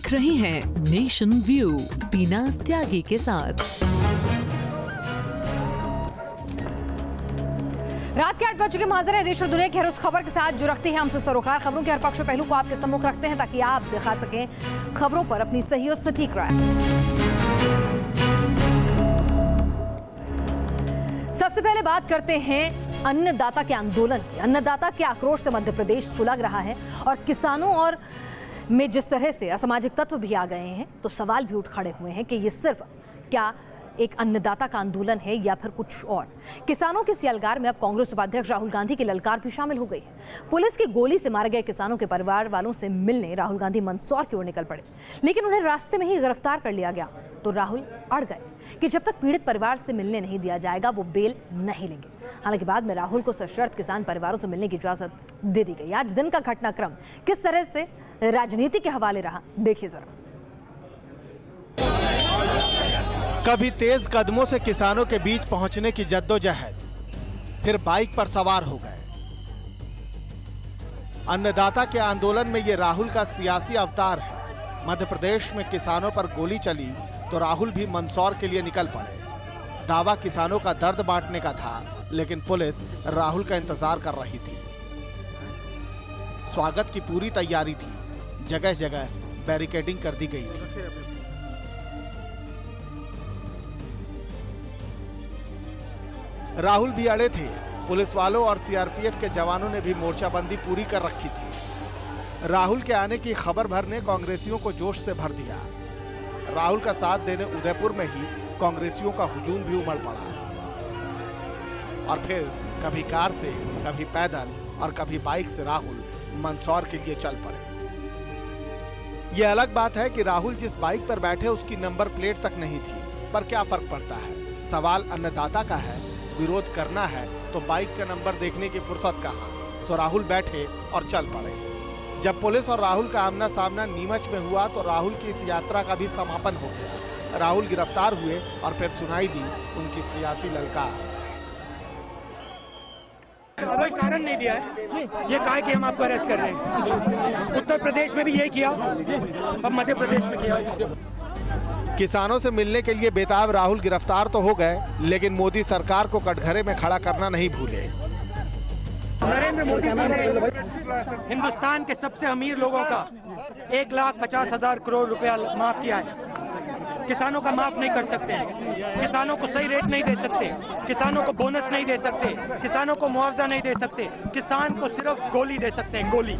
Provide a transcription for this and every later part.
देख रहे हैं नेशन व्यू बीनाज त्यागी के साथ। रात के 8 बज चुके हाजिर है देश और दुनिया की हर उस खबर के साथ जो रखती है हमसे सरोकार। खबरों के हर पक्ष पहलू को आपके सम्मुख रखते हैं ताकि आप दिखा सकें खबरों पर अपनी सही और सटीक राय। सबसे पहले बात करते हैं अन्नदाता के आंदोलन की। अन्नदाता के आक्रोश से मध्य प्रदेश सुलग रहा है और किसानों और में जिस तरह से असामाजिक तत्व भी आ गए हैं तो सवाल भी उठ खड़े हुए हैं कि ये सिर्फ क्या एक अन्नदाता का आंदोलन है या फिर कुछ और। किसानों के सियालगार में अब कांग्रेस उपाध्यक्ष राहुल गांधी की ललकार भी शामिल हो गई है। पुलिस की गोली से मारे गए किसानों के परिवार वालों से मिलने राहुल गांधी मंदसौर की ओर निकल पड़े, लेकिन उन्हें रास्ते में ही गिरफ्तार कर लिया गया तो राहुल अड़ गए कि जब तक पीड़ित परिवार से मिलने नहीं दिया जाएगा वो बेल नहीं लेंगे। हालांकि बाद में राहुल को सशर्त किसान परिवारों से मिलने की इजाजत दे दी गई। आज दिन का घटनाक्रम किस तरह से राजनीति के हवाले रहा, देखिए जरा। कभी तेज कदमों से किसानों के बीच पहुंचने की जद्दोजहद, फिर बाइक पर सवार हो गए। अन्नदाता के आंदोलन में ये राहुल का सियासी अवतार है। मध्य प्रदेश में किसानों पर गोली चली तो राहुल भी मंदसौर के लिए निकल पड़े। दावा किसानों का दर्द बांटने का था, लेकिन पुलिस राहुल का इंतजार कर रही थी। स्वागत की पूरी तैयारी थी, जगह जगह बैरिकेडिंग कर दी गई थी। राहुल भी अड़े थे। पुलिस वालों और सीआरपीएफ के जवानों ने भी मोर्चाबंदी पूरी कर रखी थी। राहुल के आने की खबर भर ने कांग्रेसियों को जोश से भर दिया। राहुल का साथ देने उदयपुर में ही कांग्रेसियों का हुजूम भी उमड़ पड़ा और फिर कभी कार से, कभी पैदल और कभी बाइक से राहुल मंदसौर के लिए चल पड़े। यह अलग बात है कि राहुल जिस बाइक पर बैठे उसकी नंबर प्लेट तक नहीं थी, पर क्या फर्क पड़ता है। सवाल अन्नदाता का है, विरोध करना है तो बाइक का नंबर देखने की फुर्सत कहाँ। सो राहुल बैठे और चल पड़े। जब पुलिस और राहुल का आमना सामना नीमच में हुआ तो राहुल की इस यात्रा का भी समापन हो गया। राहुल गिरफ्तार हुए और फिर सुनाई दी उनकी सियासी ललकार। कोई कारण नहीं दिया है, ये कहा कि हम आपको अरेस्ट कर रहे हैं। उत्तर प्रदेश में भी यही किया, अब मध्य प्रदेश में किया। किसानों से मिलने के लिए बेताब राहुल गिरफ्तार तो हो गए, लेकिन मोदी सरकार को कटघरे में खड़ा करना नहीं भूले। नरेंद्र मोदी जी ने हिंदुस्तान के सबसे अमीर लोगों का 1,50,000 करोड़ रुपया माफ किया है। किसानों का माफ नहीं कर सकते, किसानों को सही रेट नहीं दे सकते, किसानों को बोनस नहीं दे सकते, किसानों को मुआवजा नहीं दे सकते, किसान को सिर्फ गोली दे सकते हैं, गोली।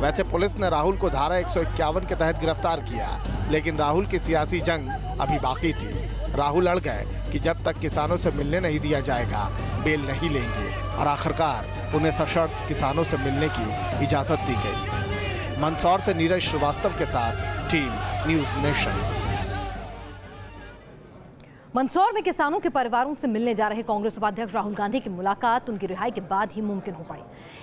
वैसे पुलिस ने राहुल को धारा 151 के तहत गिरफ्तार किया, लेकिन राहुल की सियासी जंग अभी बाकी थी। राहुल अड़ गए कि जब तक किसानों से मिलने नहीं दिया जाएगा बेल नहीं लेंगे और आखिरकार उन्हें सशर्त किसानों से मिलने की इजाजत दी गई। मंदसौर से नीरज श्रीवास्तव के साथ टीम न्यूज़ नेशन। मंदसौर में किसानों के परिवारों से मिलने जा रहे कांग्रेस उपाध्यक्ष राहुल गांधी की मुलाकात उनकी रिहाई के बाद ही मुमकिन हो पाई।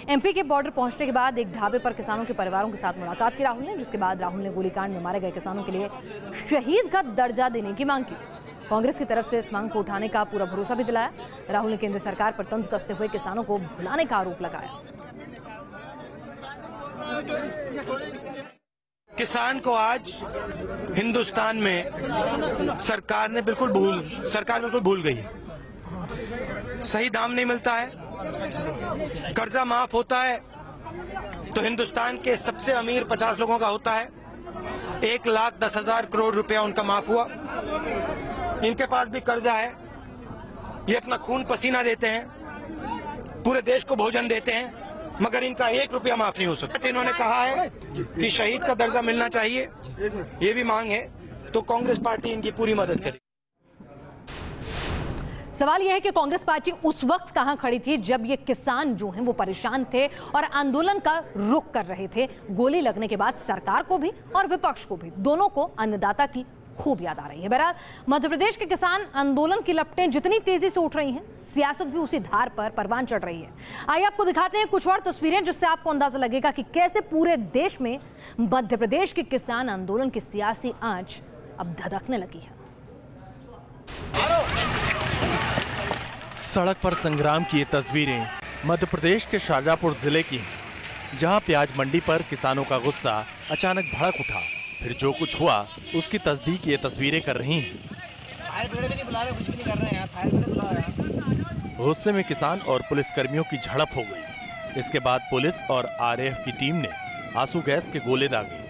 एमपी के बॉर्डर पहुंचने के बाद एक ढाबे पर किसानों के परिवारों के साथ मुलाकात की राहुल ने, जिसके बाद राहुल ने गोलीकांड में मारे गए किसानों के लिए शहीद का दर्जा देने की मांग की। कांग्रेस की तरफ से इस मांग को उठाने का पूरा भरोसा भी दिलाया। राहुल ने केंद्र सरकार पर तंज कसते हुए किसानों को भुलाने का आरोप लगाया। किसान को आज हिंदुस्तान में सरकार बिल्कुल भूल गई है। सही दाम नहीं मिलता है, कर्जा माफ होता है तो हिंदुस्तान के सबसे अमीर 50 लोगों का होता है। 1,10,000 करोड़ रुपया उनका माफ हुआ। इनके पास भी कर्जा है, ये अपना खून पसीना देते हैं, पूरे देश को भोजन देते हैं, मगर इनका 1 रुपया माफ नहीं हो सकता। इन्होंने कहा है कि शहीद का दर्जा मिलना चाहिए, ये भी मांग है, तो कांग्रेस पार्टी इनकी पूरी मदद करेगी। सवाल यह है कि कांग्रेस पार्टी उस वक्त कहां खड़ी थी जब ये किसान जो हैं वो परेशान थे और आंदोलन का रुख कर रहे थे। गोली लगने के बाद सरकार को भी और विपक्ष को भी, दोनों को अन्नदाता की खूब याद आ रही है। बहरहाल मध्य प्रदेश के किसान आंदोलन की लपटें जितनी तेजी से उठ रही हैं, सियासत भी उसी धार पर परवान चढ़ रही है। आइए आपको दिखाते हैं कुछ और तस्वीरें जिससे आपको अंदाजा लगेगा कि कैसे पूरे देश में मध्य प्रदेश के किसान आंदोलन की सियासी आंच अब धधकने लगी है। सड़क पर संग्राम की ये तस्वीरें मध्य प्रदेश के शाजापुर जिले की हैं, जहां प्याज मंडी पर किसानों का गुस्सा अचानक भड़क उठा। फिर जो कुछ हुआ उसकी तस्दीक ये तस्वीरें कर रही हैं। गुस्से में किसान और पुलिसकर्मियों की झड़प हो गई। इसके बाद पुलिस और आरएएफ की टीम ने आंसू गैस के गोले दागे।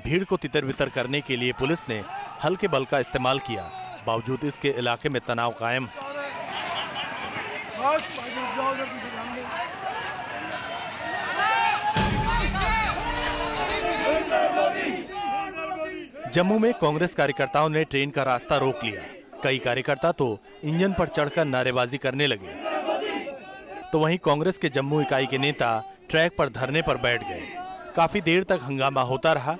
भीड़ को तितर-बितर करने के लिए पुलिस ने हल्के बल का इस्तेमाल किया। बावजूद इसके इलाके में तनाव कायम है। जम्मू में कांग्रेस कार्यकर्ताओं ने ट्रेन का रास्ता रोक लिया। कई कार्यकर्ता तो इंजन पर चढ़कर नारेबाजी करने लगे। तो वहीं कांग्रेस के जम्मू इकाई के नेता ट्रैक पर धरने पर बैठ गए। काफी देर तक हंगामा होता रहा।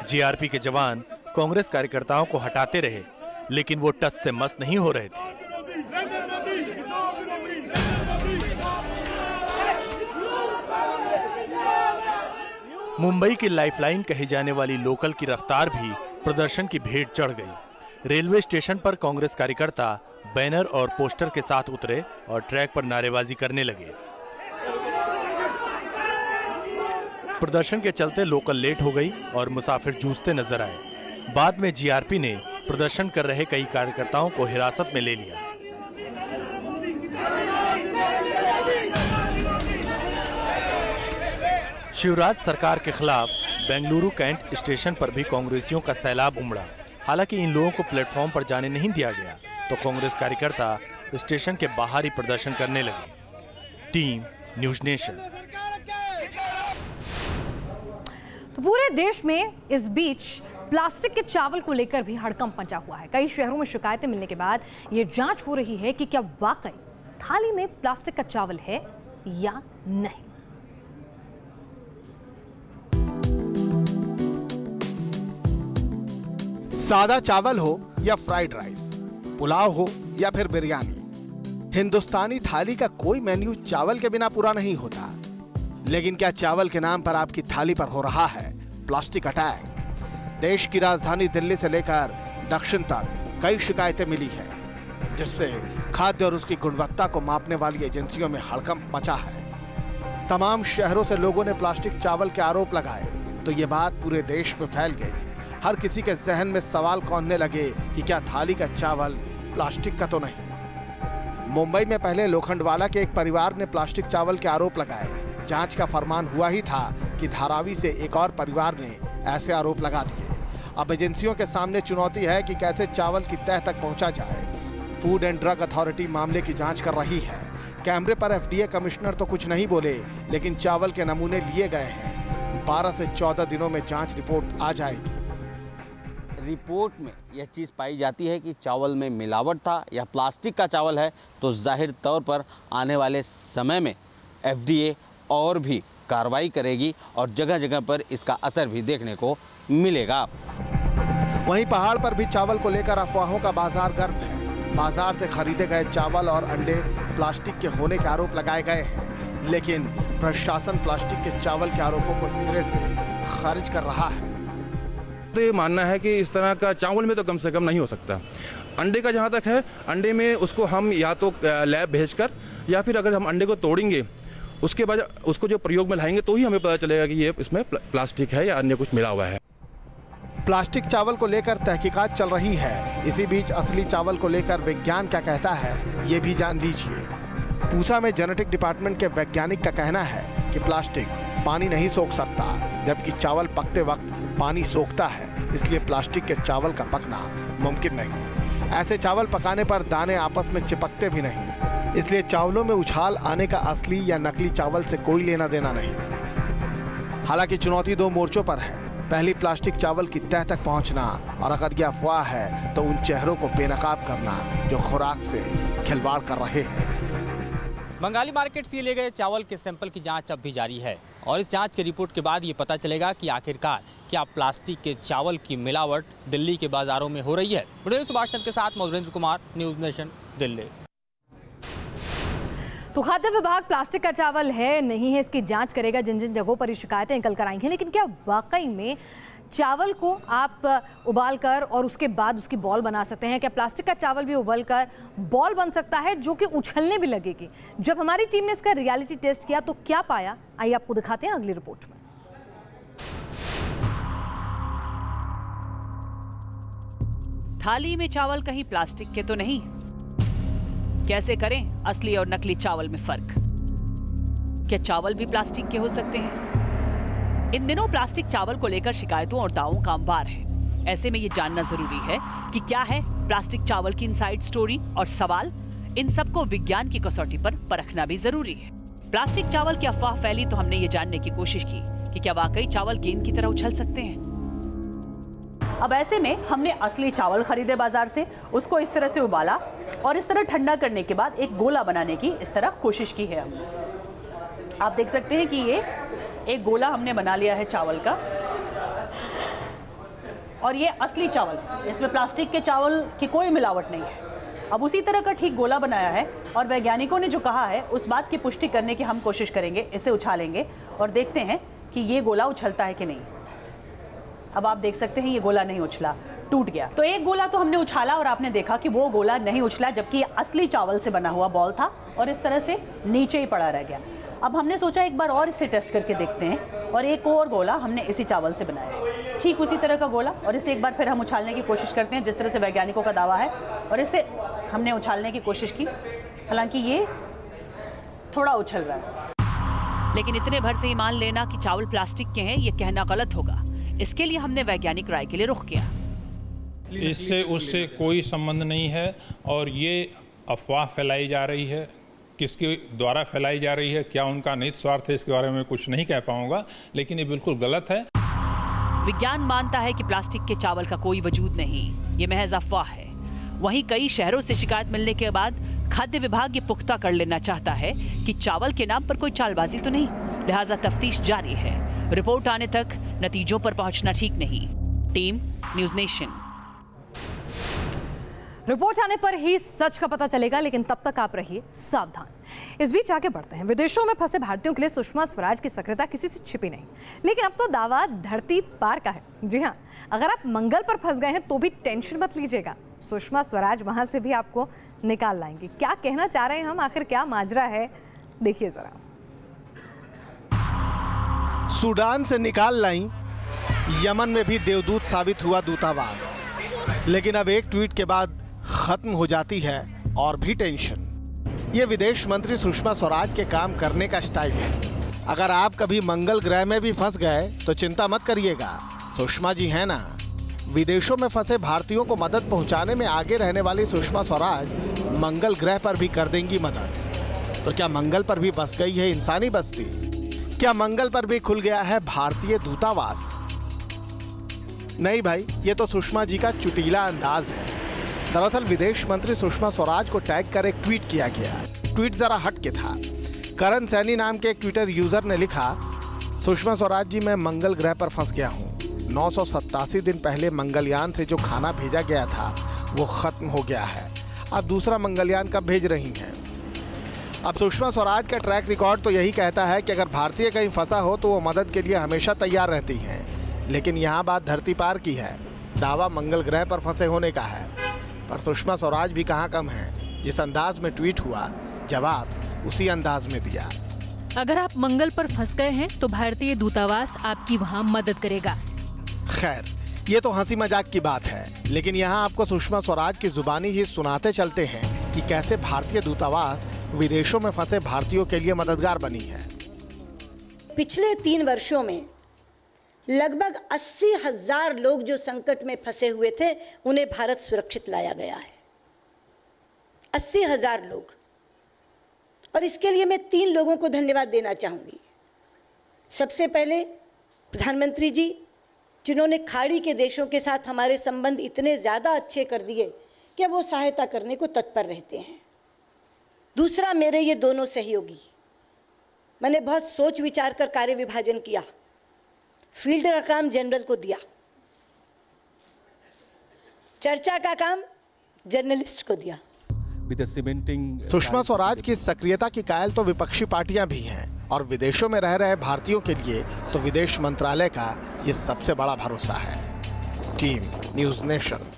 जीआरपी के जवान कांग्रेस कार्यकर्ताओं को हटाते रहे, लेकिन वो टच से मस नहीं हो रहे थे। मुंबई की लाइफलाइन कही जाने वाली लोकल की रफ्तार भी प्रदर्शन की भेंट चढ़ गई। रेलवे स्टेशन पर कांग्रेस कार्यकर्ता बैनर और पोस्टर के साथ उतरे और ट्रैक पर नारेबाजी करने लगे। प्रदर्शन के चलते लोकल लेट हो गई और मुसाफिर जूझते नजर आए। बाद में जीआरपी ने प्रदर्शन कर रहे कई कार्यकर्ताओं को हिरासत में ले लिया। शिवराज सरकार के खिलाफ बेंगलुरु कैंट स्टेशन पर भी कांग्रेसियों का सैलाब उमड़ा। हालांकि इन लोगों को प्लेटफॉर्म पर जाने नहीं दिया गया, तो कांग्रेस कार्यकर्ता स्टेशन के बाहर ही प्रदर्शन करने लगे। Team news nation. तो पूरे देश में इस बीच प्लास्टिक के चावल को लेकर भी हड़कंप मचा हुआ है। कई शहरों में शिकायतें मिलने के बाद ये जांच हो रही है कि क्या वाकई थाली में प्लास्टिक का चावल है या नहीं। सादा चावल हो या फ्राइड राइस, पुलाव हो या फिर बिरयानी, हिंदुस्तानी थाली का कोई मेन्यू चावल के बिना पूरा नहीं होता। लेकिन क्या चावल के नाम पर आपकी थाली पर हो रहा है प्लास्टिक अटैक? देश की राजधानी दिल्ली से लेकर दक्षिण तक कई शिकायतें मिली हैं, जिससे खाद्य और उसकी गुणवत्ता को मापने वाली एजेंसियों में हड़कंप मचा है। तमाम शहरों से लोगों ने प्लास्टिक चावल के आरोप लगाए, तो ये बात पूरे देश में फैल गई। हर किसी के जहन में सवाल कौंधने लगे कि क्या थाली का चावल प्लास्टिक का तो नहीं। मुंबई में पहले लोखंडवाला के एक परिवार ने प्लास्टिक चावल के आरोप लगाए। जांच का फरमान हुआ ही था कि धारावी से एक और परिवार ने ऐसे आरोप लगा दिए। अब एजेंसियों के सामने चुनौती है कि कैसे चावल की तह तक पहुंचा जाए। फूड एंड ड्रग अथॉरिटी मामले की जांच कर रही है। कैमरे पर एफडीए कमिश्नर तो कुछ नहीं बोले, लेकिन चावल के नमूने लिए गए हैं। 12 से 14 दिनों में जांच रिपोर्ट आ जाएगी। रिपोर्ट में यह चीज़ पाई जाती है कि चावल में मिलावट था या प्लास्टिक का चावल है, तो जाहिर तौर पर आने वाले समय में एफडीए और भी कार्रवाई करेगी और जगह जगह पर इसका असर भी देखने को मिलेगा। वहीं पहाड़ पर भी चावल को लेकर अफवाहों का बाजार गर्म है। बाजार से खरीदे गए चावल और अंडे प्लास्टिक के होने के आरोप लगाए गए हैं, लेकिन प्रशासन प्लास्टिक के चावल के आरोपों को सिरे से खारिज कर रहा है। तो ये मानना है कि इस तरह का चावल में तो कम से कम नहीं हो सकता। अंडे का जहाँ तक है, अंडे में उसको हम या तो लैब भेजकर या फिर अगर हम अंडे को तोड़ेंगे उसके बाद उसको जो प्रयोग में लाएंगे तो ही हमें पता चलेगा कि ये इसमें प्लास्टिक है या अन्य कुछ मिला हुआ है। प्लास्टिक चावल को लेकर तहकीकात चल रही है। इसी बीच असली चावल को लेकर विज्ञान क्या कहता है, ये भी जान लीजिए। पूसा में जेनेटिक डिपार्टमेंट के वैज्ञानिक का कहना है कि प्लास्टिक पानी नहीं सोख सकता, जबकि चावल पकते वक्त पानी सोखता है, इसलिए प्लास्टिक के चावल का पकना मुमकिन नहीं। ऐसे चावल पकाने पर दाने आपस में चिपकते भी नहीं, इसलिए चावलों में उछाल आने का असली या नकली चावल से कोई लेना देना नहीं। हालांकि चुनौती 2 मोर्चों पर है। पहली, प्लास्टिक चावल की तह तक पहुंचना, और अगर यह अफवाह है तो उन चेहरों को बेनकाब करना जो खुराक से खिलवाड़ कर रहे हैं। बंगाली मार्केट से लिए गए चावल के सैंपल की जांच अब भी जारी है और इस जांच की रिपोर्ट के बाद ये पता चलेगा कि आखिरकार क्या प्लास्टिक के चावल की मिलावट दिल्ली के बाजारों में हो रही है। वीडियो सुभाष चंद्र के साथ मधुरेंद्र कुमार, न्यूज नेशन, दिल्ली। तो खाद्य विभाग प्लास्टिक का चावल है नहीं है इसकी जांच करेगा। जिन जिन जगहों पर ये शिकायतें निकल कर आई हैं, लेकिन क्या वाकई में चावल को आप उबालकर और उसके बाद उसकी बॉल बना सकते हैं? क्या प्लास्टिक का चावल भी उबालकर बॉल बन सकता है जो कि उछलने भी लगेगी? जब हमारी टीम ने इसका रियलिटी टेस्ट किया तो क्या पाया, आइए आपको दिखाते हैं अगली रिपोर्ट में। थाली में चावल कहीं प्लास्टिक के तो नहीं? कैसे करें असली और नकली चावल में फर्क? क्या चावल भी प्लास्टिक के हो सकते हैं? इन दिनों प्लास्टिक चावल को लेकर शिकायतों और दावों का अंबार है। ऐसे में ये जानना जरूरी है कि क्या है प्लास्टिक चावल की इनसाइड स्टोरी और सवाल। इन सबको विज्ञान की कसौटी पर परखना भी जरूरी है। प्लास्टिक चावल की अफवाह फैली तो हमने ये जानने की कोशिश की कि क्या वाकई चावल गेंद की तरह उछल सकते हैं। अब ऐसे में हमने असली चावल खरीदे बाजार से, उसको इस तरह से उबाला और इस तरह ठंडा करने के बाद एक गोला बनाने की इस तरह कोशिश की है हमने। आप देख सकते हैं कि ये एक गोला हमने बना लिया है चावल का, और ये असली चावल, इसमें प्लास्टिक के चावल की कोई मिलावट नहीं है। अब उसी तरह का ठीक गोला बनाया है और वैज्ञानिकों ने जो कहा है उस बात की पुष्टि करने की हम कोशिश करेंगे। इसे उछालेंगे और देखते हैं कि ये गोला उछलता है कि नहीं। अब आप देख सकते हैं ये गोला नहीं उछला, टूट गया। तो एक गोला तो हमने उछाला और आपने देखा कि वो गोला नहीं उछला, जबकि ये असली चावल से बना हुआ बॉल था और इस तरह से नीचे ही पड़ा रह गया। अब हमने सोचा एक बार और इसे टेस्ट करके देखते हैं और एक और गोला हमने इसी चावल से बनाया, ठीक उसी तरह का गोला, और इसे एक बार फिर हम उछालने की कोशिश करते हैं जिस तरह से वैज्ञानिकों का दावा है। और इसे हमने उछालने की कोशिश की, हालांकि ये थोड़ा उछल रहा है। लेकिन इतने भर से ही मान लेना कि चावल प्लास्टिक के हैं ये कहना गलत होगा। इसके लिए हमने वैज्ञानिक राय के लिए रुख किया। इससे उससे कोई संबंध नहीं है और ये अफवाह फैलाई जा रही है। किसके द्वारा फैलाई जा रही है, क्या उनका निहित स्वार्थ है, इसके बारे में कुछ नहीं कह पाऊंगा, लेकिन ये बिल्कुल गलत है। विज्ञान मानता है कि प्लास्टिक के चावल का कोई वजूद नहीं, ये महज अफवाह है। वहीं कई शहरों से शिकायत मिलने के बाद खाद्य विभाग ये पुख्ता कर लेना चाहता है कि चावल के नाम पर कोई चालबाजी तो नहीं, लिहाजा तफ्तीश जारी है। रिपोर्ट आने तक नतीजों पर पहुंचना ठीक नहीं। Team news nation. रिपोर्ट आने पर ही सच का पता चलेगा, लेकिन तब तक आप रहिए सावधान। इस बीच आगे बढ़ते हैं। विदेशों में फंसे भारतीयों के लिए सुषमा स्वराज की सक्रियता किसी से छिपी नहीं, लेकिन अब तो दावा धरती पार का है। जी हाँ, अगर आप मंगल पर फंस गए हैं तो भी टेंशन मत लीजिएगा, सुषमा स्वराज वहां से भी आपको निकाल लाएंगे। क्या कहना चाह रहे हैं हम, आखिर क्या माजरा है, देखिए जरा। सूडान से निकाल लाई, यमन में भी देवदूत साबित हुआ दूतावास, लेकिन अब एक ट्वीट के बाद खत्म हो जाती है और भी टेंशन। ये विदेश मंत्री सुषमा स्वराज के काम करने का स्टाइल है। अगर आप कभी मंगल ग्रह में भी फंस गए तो चिंता मत करिएगा, सुषमा जी है ना। विदेशों में फंसे भारतीयों को मदद पहुंचाने में आगे रहने वाली सुषमा स्वराज मंगल ग्रह पर भी कर देंगी मदद। तो क्या मंगल पर भी बस गई है इंसानी बस्ती? क्या मंगल पर भी खुल गया है भारतीय दूतावास? नहीं भाई, ये तो सुषमा जी का चुटीला अंदाज है। दरअसल विदेश मंत्री सुषमा स्वराज को टैग कर एक ट्वीट किया गया। ट्वीट जरा हट के था। करण सैनी नाम के एक ट्विटर यूजर ने लिखा, सुषमा स्वराज जी मैं मंगल ग्रह पर फंस गया हूँ। 987 दिन पहले मंगलयान से जो खाना भेजा गया था वो खत्म हो गया है। अब दूसरा मंगलयान कब भेज रही हैं? अब सुषमा स्वराज का ट्रैक रिकॉर्ड तो यही कहता है कि अगर भारतीय कहीं फंसा हो तो वो मदद के लिए हमेशा तैयार रहती हैं। लेकिन यहाँ बात धरती पार की है, दावा मंगल ग्रह पर फंसे होने का है। पर सुषमा स्वराज भी कहाँ कम है। जिस अंदाज में ट्वीट हुआ, जवाब उसी अंदाज में दिया। अगर आप मंगल पर फंस गए हैं तो भारतीय दूतावास आपकी वहाँ मदद करेगा। खैर, ये तो हंसी मजाक की बात है, लेकिन यहाँ आपको सुषमा स्वराज की जुबानी ही सुनाते चलते हैं कि कैसे भारतीय दूतावास विदेशों में फंसे भारतीयों के लिए मददगार बनी है। पिछले 3 वर्षों में लगभग 80,000 लोग जो संकट में फंसे हुए थे उन्हें भारत सुरक्षित लाया गया है। 80,000 लोग। और इसके लिए मैं 3 लोगों को धन्यवाद देना चाहूंगी। सबसे पहले प्रधानमंत्री जी, जिन्होंने खाड़ी के देशों के साथ हमारे संबंध इतने ज़्यादा अच्छे कर दिए कि वो सहायता करने को तत्पर रहते हैं। दूसरा, मेरे ये दोनों सहयोगी, मैंने बहुत सोच विचार कर कार्य विभाजन किया। फील्ड का काम जनरल को दिया, चर्चा का काम जर्नलिस्ट को दिया। सुषमा स्वराज की सक्रियता की कायल तो विपक्षी पार्टियां भी हैं और विदेशों में रह रहे भारतीयों के लिए तो विदेश मंत्रालय का ये सबसे बड़ा भरोसा है। Team news nation.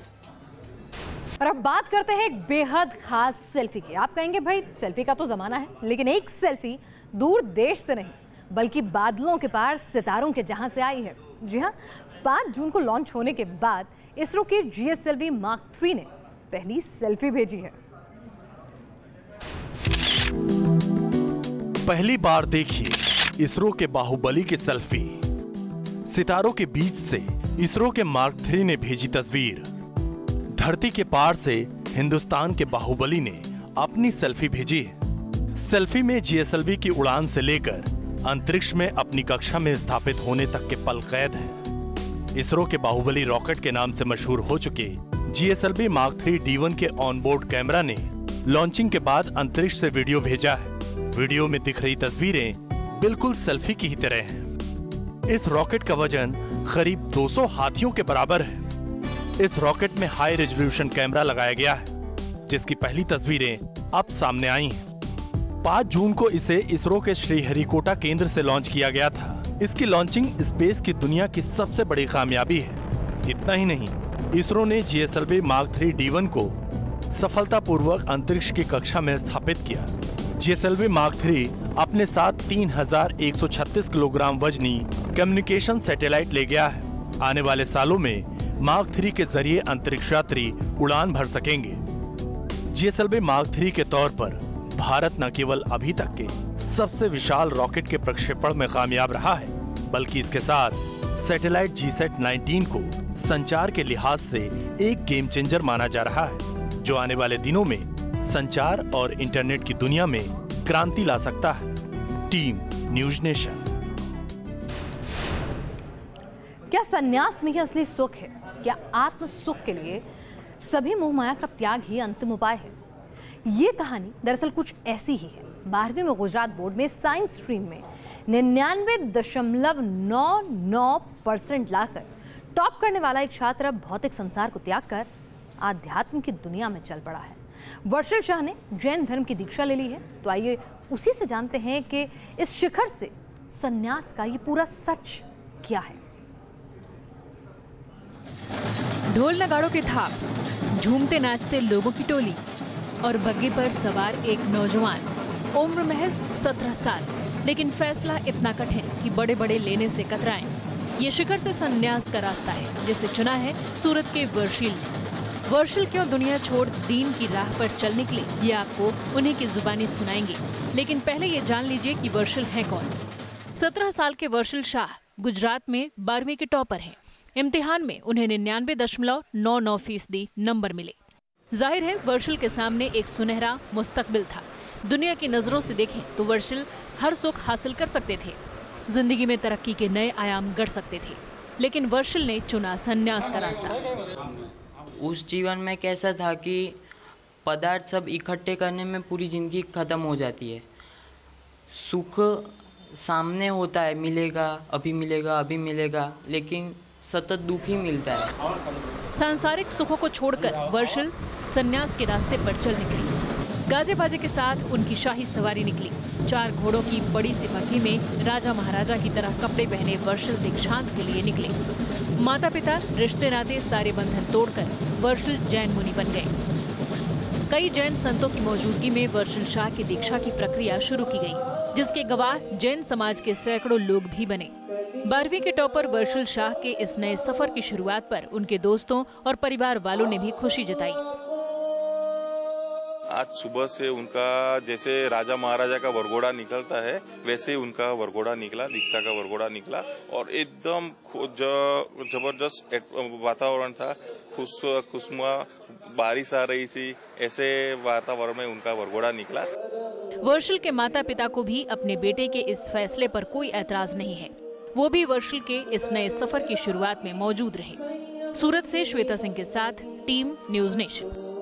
और अब बात करते हैं एक बेहद खास सेल्फी की। आप कहेंगे भाई सेल्फी का तो जमाना है, लेकिन एक सेल्फी दूर देश से नहीं बल्कि बादलों के पार सितारों के जहां से आई है। जी हाँ, 5 जून को लॉन्च होने के बाद इसरो की GSLV Mark 3 ने पहली सेल्फी भेजी है। पहली बार देखिए इसरो के बाहुबली की सेल्फी। सितारों के बीच से इसरो के मार्क 3 ने भेजी तस्वीर। धरती के पार से हिंदुस्तान के बाहुबली ने अपनी सेल्फी भेजी है। सेल्फी में GSLV की उड़ान से लेकर अंतरिक्ष में अपनी कक्षा में स्थापित होने तक के पल कैद हैं। इसरो के बाहुबली रॉकेट के नाम से मशहूर हो चुके GSLV Mark 3 D1 के ऑनबोर्ड कैमरा ने लॉन्चिंग के बाद अंतरिक्ष से वीडियो भेजा है। वीडियो में दिख रही तस्वीरें बिल्कुल सेल्फी की ही तरह हैं। इस रॉकेट का वजन करीब 200 हाथियों के बराबर है। इस रॉकेट में हाई रेजोल्यूशन कैमरा लगाया गया है, जिसकी पहली तस्वीरें अब सामने आई हैं। 5 जून को इसे इसरो के श्रीहरिकोटा केंद्र से लॉन्च किया गया था। इसकी लॉन्चिंग स्पेस की दुनिया की सबसे बड़ी कामयाबी है। इतना ही नहीं, इसरो ने GSLV Mark 3 D1 को सफलतापूर्वक अंतरिक्ष की कक्षा में स्थापित किया। GSLV Mark 3 अपने साथ 3136 किलोग्राम वजनी कम्युनिकेशन सैटेलाइट ले गया है। आने वाले सालों में Mark 3 के जरिए अंतरिक्ष यात्री उड़ान भर सकेंगे। GSLV Mark 3 के तौर पर भारत न केवल अभी तक के सबसे विशाल रॉकेट के प्रक्षेपण में कामयाब रहा है, बल्कि इसके साथ सैटेलाइट GSAT 19 को संचार के लिहाज से एक गेम चेंजर माना जा रहा है, जो आने वाले दिनों में संचार और इंटरनेट की दुनिया में क्रांति ला सकता है। Team news nation. क्या संन्यास में ही असली सुख है? क्या आत्म सुख के लिए सभी मोह माया का त्याग ही अंतिम उपाय है? ये कहानी दरअसल कुछ ऐसी ही है। 12वीं में गुजरात बोर्ड में साइंस स्ट्रीम में 99.99% लाकर टॉप करने वाला एक छात्र अब भौतिक संसार को त्याग कर आध्यात्म की दुनिया में चल पड़ा है। वर्षिल शाह ने जैन धर्म की दीक्षा ले ली है। तो आइए उसी से जानते हैं कि इस शिखर से संन्यास का ये पूरा सच क्या है। ढोल नगाड़ों के थाप, झूमते नाचते लोगों की टोली और बग्घी पर सवार एक नौजवान। उम्र महज 17 साल, लेकिन फैसला इतना कठिन कि बड़े बड़े लेने से कतराएं। ये शिखर से संन्यास का रास्ता है, जिसे चुना है सूरत के वर्षिल ने। वर्षिल क्यों दुनिया छोड़ दीन की राह पर चल निकले, ये आपको उन्हीं की जुबानी सुनाएंगे। लेकिन पहले ये जान लीजिए कि वर्षिल है कौन। 17 साल के वर्षिल शाह गुजरात में 12वीं के टॉपर हैं। इम्तिहान में उन्हें 99.99% नंबर मिले। जाहिर है वर्षिल के सामने एक सुनहरा मुस्तकबिल था। दुनिया की नजरों से देखें तो वर्षिल हर सुख हासिल कर सकते थे, जिंदगी में तरक्की के नए आयाम गढ़ सकते थे। लेकिन वर्षिल ने चुना संन्यास का रास्ता। उस जीवन में कैसा था कि पदार्थ सब इकट्ठे करने में पूरी ज़िंदगी ख़त्म हो जाती है। सुख सामने होता है, मिलेगा, अभी मिलेगा, अभी मिलेगा, लेकिन सतत दुख ही मिलता है। सांसारिक सुखों को छोड़कर वर्षिल संन्यास के रास्ते पर चल निकली। गाजे बाजे के साथ उनकी शाही सवारी निकली। 4 घोड़ों की बड़ी सी बग्घी में राजा महाराजा की तरह कपड़े पहने वर्षिल दीक्षांत के लिए निकले। माता पिता, रिश्ते नाते सारे बंधन तोड़कर वर्षिल जैन मुनि बन गए। कई जैन संतों की मौजूदगी में वर्षिल शाह की दीक्षा की प्रक्रिया शुरू की गई, जिसके गवाह जैन समाज के सैकड़ों लोग भी बने। 12वीं के टॉपर वर्षिल शाह के इस नए सफर की शुरुआत पर उनके दोस्तों और परिवार वालों ने भी खुशी जताई। आज सुबह से उनका जैसे राजा महाराजा का वरघोड़ा निकलता है, वैसे ही उनका वरघोड़ा निकला, दीक्षा का वरघोड़ा निकला और एकदम जबरदस्त वातावरण था। खुशनुमा बारिश आ रही थी, ऐसे वातावरण में उनका वरघोड़ा निकला। वर्षिल के माता पिता को भी अपने बेटे के इस फैसले पर कोई ऐतराज नहीं है। वो भी वर्षिल के इस नए सफर की शुरुआत में मौजूद रहे। सूरत से श्वेता सिंह के साथ टीम न्यूज नेशन।